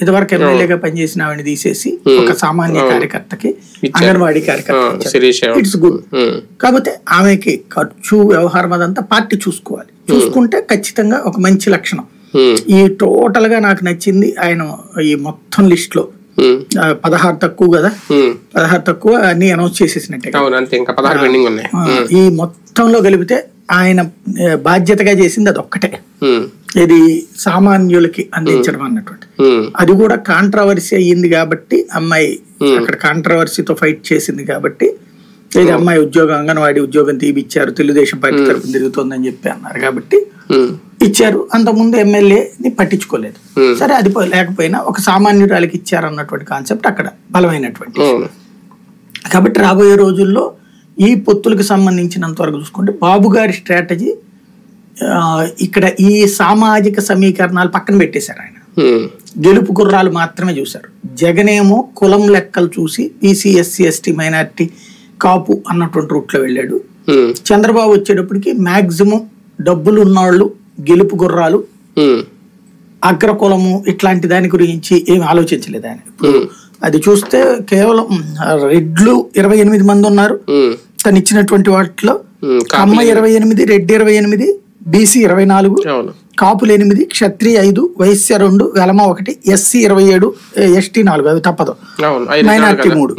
ఇదివరకు ఎమ్మెల్యేగా పనిచేసిన ఆవిడని తీసేసి ఒక సామాన్య కార్యకర్తకి అంగన్వాడీ కార్యకర్త ఇట్స్ గుడ్. కాకపోతే ఆమెకి ఖర్చు వ్యవహారం అదంతా పార్టీ చూసుకోవాలి. చూసుకుంటే ఖచ్చితంగా ఒక మంచి లక్షణం. ఈ టోటల్ గా నాకు నచ్చింది ఆయన ఈ మొత్తం లిస్ట్ లో 16 తక్కువ కదా, 16 తక్కువ అన్ని అనౌన్స్ చేసేసినట్టే. ఈ మొత్తంలో కలిపితే ఆయన బాధ్యతగా చేసింది అది ఒక్కటే, ఇది సామాన్యులకి అందించడం అన్నటువంటి. అది కూడా కాంట్రవర్సీ అయ్యింది కాబట్టి అమ్మాయి అక్కడ కాంట్రవర్సీతో ఫైట్ చేసింది కాబట్టి ఇది అమ్మాయి ఉద్యోగం అంగన్వాడీ ఉద్యోగం తీపిచ్చారు, తెలుగుదేశం పార్టీ తరఫున తిరుగుతోందని చెప్పి అన్నారు కాబట్టి ఇచ్చారు. అంతకుముందు ఎమ్మెల్యేని పట్టించుకోలేదు. సరే అది లేకపోయినా ఒక సామాన్యురాలకి ఇచ్చారు అన్నటువంటి కాన్సెప్ట్ అక్కడ బలమైనటువంటి. కాబట్టి రాబోయే రోజుల్లో ఈ పొత్తులకు సంబంధించినంత వరకు చూసుకుంటే బాబు గారి స్ట్రాటజీ ఇక్కడ ఈ సామాజిక సమీకరణాలు పక్కన పెట్టేశారు. ఆయన గెలుపు గుర్రాలు మాత్రమే చూశారు. జగనేమో కులం లెక్కలు చూసి బీసీ ఎస్సీ ఎస్టీ మైనారిటీ కాపు అన్నటువంటి రూట్లో వెళ్ళాడు. చంద్రబాబు వచ్చేటప్పటికి మాక్సిమం డబ్బులు ఉన్నవాళ్ళు గెలుపు గుర్రాలు అగ్రకులము ఇట్లాంటి దాని గురించి ఏమి ఆలోచించలేదు ఆయన. ఇప్పుడు అది చూస్తే కేవలం రెడ్లు 28 మంది ఉన్నారు తను ఇచ్చినటువంటి వాటిలో. కమ్మ 28, రెడ్డి 28, బీసీ 24, కాపులు 8, క్షత్రియ 5, వైశ్య 2, వెలమ 1, ఎస్సీ 27, ఎస్టీ 4, అవి తప్పదు, మైనార్టీ 3.